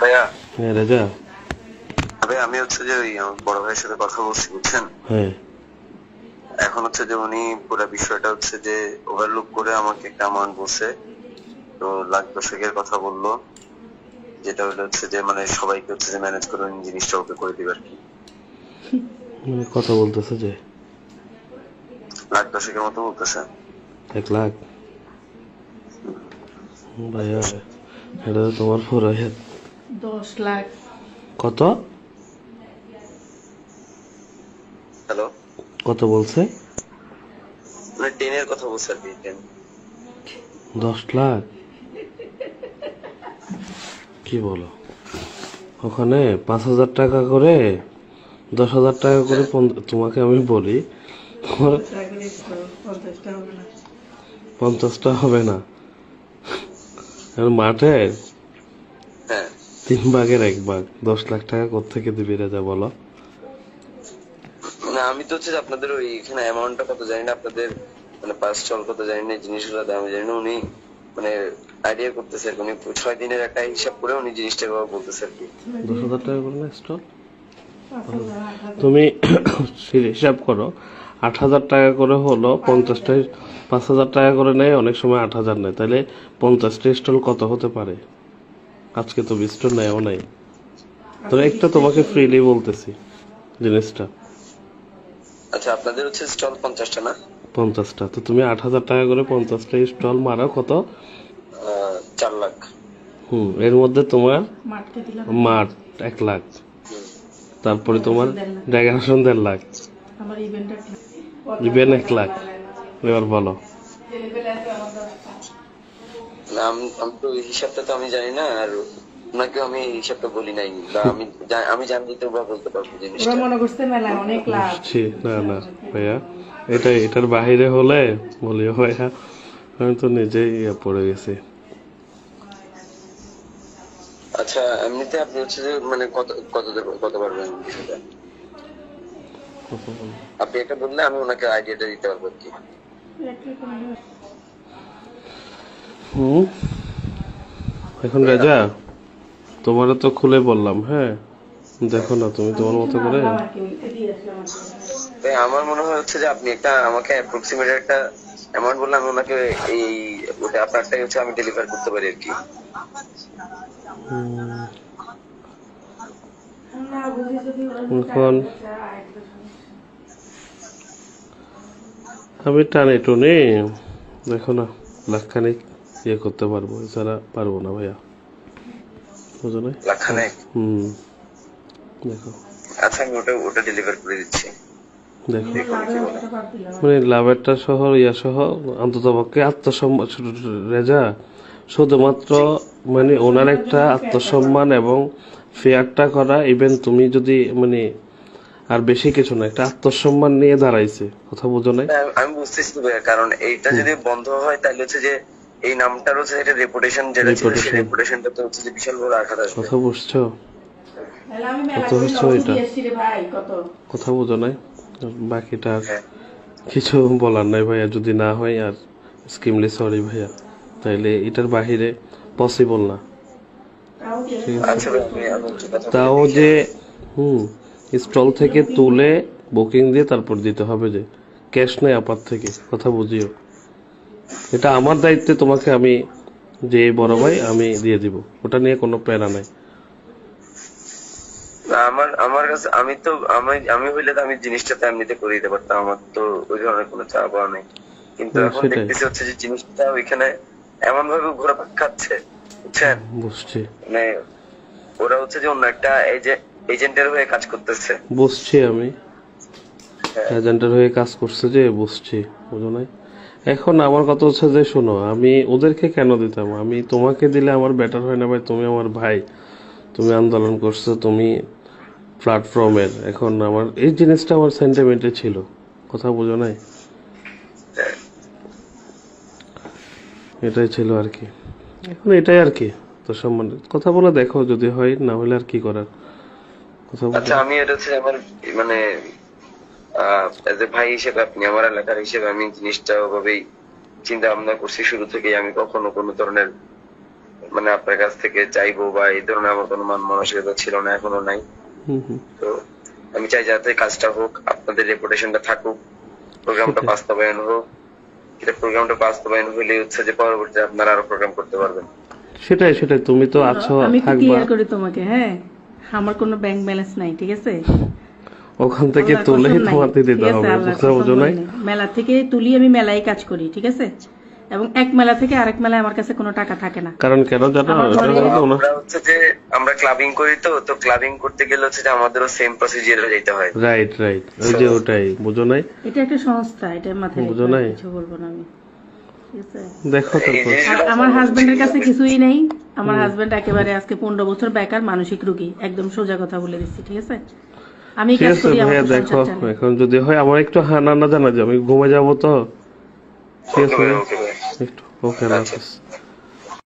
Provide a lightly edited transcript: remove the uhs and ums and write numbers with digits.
ভাইয়া হ্যাঁ রাজা। ভাই আমি হচ্ছে যে ওই আমার বড় ভাইয়ের সাথে কথা বলছি বুঝছেন। হ্যাঁ এখন হচ্ছে যে উনি পুরো বিষয়টা হচ্ছে যে ওভারলুক করে আমাকে একটা অ্যামাউন্ট বলছে, তো লাখ 10-এর কথা বললো, যেটা হলো হচ্ছে যে মানে সবাইকে হচ্ছে যে ম্যানেজ করে উনি জিনিসটা ওকে করে দিবে আর কি। মানে কথা বলতেছে যে লাখ 10-এর মতো বলতেছে। 1 লাখ। ভাইয়া এটা তো তোমার পুরো 10 লাখ। কত হ্যালো, কত বলছে? মানে 10-এর কথা বলছে আর কি, 10। 10 লাখ? কি বলো? ওখানে 5,000 টাকা করে, 10,000 টাকা করে তোমাকে আমি বলি তোমার 50টা হবে না। 50টা হবে না। মাঠে হ্যাঁ 3 ভাগের 1 ভাগ 10 লাখ টাকা কোত্থেকে দিবি রাজা বলো? না, আমি তো হচ্ছে যে আপনাদের ওই এখানে অ্যামাউন্টটা কত জানি না, আপনাদের মানে পাস চল কত জানি না, জিনিসগুলো দাম জানি না। উনি মানে আইডিয়া করতেছে আর কি, উনি 6 দিনের একটা হিসাব করে উনি জিনিসটা এভাবে বলতেছে আর কি। 10,000 টাকা করে না স্টল? তুমি হিসাব করো, 8,000 টাকা করে হলো 50টায়, 5,000 টাকা করে নেয়, অনেক সময় 8,000 নেয়, তাহলে 50টা স্টল কত হতে পারে? আজকে তো 20 স্টল নেয়ও নাই, তো একটা তোমাকে ফ্রিলি বলতেছি জিনিসটা। আচ্ছা, আপনাদের হচ্ছে স্টল 50টা না? 50টা, তো তুমি 8,000 টাকা করে 50টা স্টল মারো, কত? 4 লাখ। এর মধ্যে তোমার মাঠকে দিলাম মাঠ 1 লাখ, তারপরে তোমার 1.5 ডেকোরেশন 1.5 লাখ, আমার ইভেন্টটা ইভেন 1 লাখ। এবার বলো। না, আমি তো এই হিসাবটা তো আমি জানি না, আর ওনাকে আমি এই হিসাবটা বলি নাই, বা আমি জানলে তো বা বলতে পারবো ওরা জিনিসটা। মনে করছে মেলা অনেক লাভ। বুঝছি, না না ভাইয়া, এটার বাহিরে হলে বলিও ভাইয়া, আমি তো নিজেই পড়ে গেছি। আচ্ছা, এমনিতে আপনি হচ্ছে যে মানে কত কত কত পারবেন বিষয়টা? আপনি একটা বললে আমি ওনাকে আইডিয়াটা দিতে পারবো আর কি। হুম এখন রাজা তোমারও তো খুলে বললাম, হ্যাঁ দেখো না তুমি তোমার মতো করে। তাই আমার মনে হয় হচ্ছে যে আপনি একটা আমাকে অ্যাপ্রক্সিমেট একটা অ্যামাউন্ট বললে আমি ওনাকে এই ওটা আপনারটাই হচ্ছে আমি ডেলিভার করতে পারি আর কি। এখন আমি টানে টুনে দেখো না লাখখানিক ইয়ে করতে পারবো, এছাড়া পারবো না ভাইয়া, বুঝো না? লাখখানেক? দেখো আচ্ছা, আমি ওটা ডেলিভার করে দিচ্ছি। দেখো দেখুন কি বলে। মানে লাভেরটা সহ ইয়া সহ অন্তত পক্ষে আত্মসম্মান রেজা, শুধুমাত্র মানে ওনার একটা আত্মসম্মান এবং ফেয়ারটা করা, ইভেন তুমি যদি মানে আর বেশি কিছু না, একটা আত্মসম্মান নিয়ে দাঁড়াইছে, কথা বোঝো নাই? আমি বুঝতেছি তো ভাইয়া, কারণ এইটা যদি বন্ধ হয় তাহলে হচ্ছে যে এই নামটার হচ্ছে একটা রেপুটেশন যেটা ছিল, সেই রেপুটেশনটা তো হচ্ছে যে বিশাল বড় আঘাত আসবে। কথা বুঝছো? কথা বুঝছো এটা? কথা বোঝো নাই? বাকিটা আর কিছু বলার নাই ভাইয়া, যদি না হয় আর স্কিমলি সরি ভাইয়া, তাইলে এটার বাহিরে পসিবল না। ঠিক আছে, আচ্ছা ভাই, আমি একটু কথা বলে তাও দেখি। যে স্টল থেকে তুলে বুকিং দিয়ে তারপর দিতে হবে, যে ক্যাশ নেই আপাত থেকে, কথা বুঝিও। এটা আমার দায়িত্বে তোমাকে আমি, যে বড় ভাই আমি দিয়ে দিব, ওটা নিয়ে কোনো প্যারা নাই। আমার আমার কাছে আমি তো আমি হইলে তো আমি জিনিসটা তো এমনিতে করে দিতে পারতাম, আমার তো ওই ধরনের কোনো চাপ পাওয়া নেই। কিন্তু এখন সেটাই দেখতেছি হচ্ছে যে জিনিসটা ওইখানে এমন ভাবে ঘোরাপাক খাচ্ছে, বুঝছেন? বুঝছি, মানে ওরা হচ্ছে যে অন্য একটা এজেন্টের হয়ে কাজ করতেছে। বুঝছি আমি এজেন্টের হয়ে কাজ করছে যে, বুঝছি, বুঝো নাই? এখন আমার কথা হচ্ছে যে শোনো, আমি ওদেরকে কেন দিতাম, আমি তোমাকে দিলে আমার বেটার হয় না ভাই? তুমি আমার ভাই, তুমি আন্দোলন করছো, তুমি প্ল্যাটফর্মের, এখন আমার এই জিনিসটা আমার সেন্টিমেন্টে ছিল, কথা বুঝো নাই? এটাই ছিল আর কি, এখন এটাই আর কি। তো সম্বন্ধে কথা বলে দেখো, যদি হয়, না হলে আর কি করার, কথা বলো। আচ্ছা, আমি এটা হচ্ছে আমার মানে এজ এ ভাই হিসেবে, আপনি আমার এলাকার হিসেবে, আমি জিনিসটা ওভাবেই চিন্তা ভাবনা করছি শুরু থেকেই। আমি কখনো কোনো ধরনের মানে আপনার কাছ থেকে চাইবো বা এই ধরনের আমার কোনো মান মানসিকতা ছিল না, এখনো নাই। তো আমি চাই যাতে কাজটা হোক, আপনাদের রেপুটেশনটা থাকুক, প্রোগ্রামটা সেটাই। বাস্তবায়ন হোক। এটা প্রোগ্রামটা বাস্তবায়ন হলে হচ্ছে যে পরবর্তীতে আপনারা আরো প্রোগ্রাম করতে পারবেন। সেটাই সেটাই, তুমি তো আছো, আমি একটু থাকবা ক্লিয়ার করি তোমাকে, হ্যাঁ আমার কোনো ব্যাংক ব্যালেন্স নাই, ঠিক আছে? ওখান থেকে আল্লাহর তুলেই কসম নাই, তোমাকে ঠিক দিতে আছে? হবে, আল্লাহর বুঝতে কসম বুঝো নাই? বলিনি। মেলা থেকে তুলি আমি মেলায় কাজ করি, ঠিক আছে? এবং এক মেলা থেকে আরেক মেলায় আমার কাছে কোনো টাকা থাকে না। কারণ কেন জানো, আমার এটা ঘরে- হলো তো ওনা- আমরা হচ্ছে যে আমরা ক্লাবিং করি, তো ক্লাবিং করতে গেলে হচ্ছে যে আমাদেরও সেম প্রসিজিয়ারে যেতে হয়। রাইট রাইট, ওই যে ওটাই, বুঝো নাই? এটা একটা সংস্থা, এটা মাথায় বুঝো রাখবে, নাই? কিছু বলবো না আমি, ঠিক আছে? দেখো তারপর। আর আমার হাজবেন্ডের কাছে কিছুই নেই। আমার হাজবেন্ড একেবারে আজকে 15 বছর বেকার, মানসিক রোগী, একদম সোজা কথা বলে দিচ্ছি, ঠিক আছে? আমি ঠিক কাজ আছে করি, আমার ভাইয়া, তো দেখো সংসার চলে। এখন যদি হয় আমার একটু হানা না জানা যে আমি ঘুমে যাবো তো, ঠিক আছে? ওকে ভাই। একটু ওকে, আল্লাহ হাফেজ।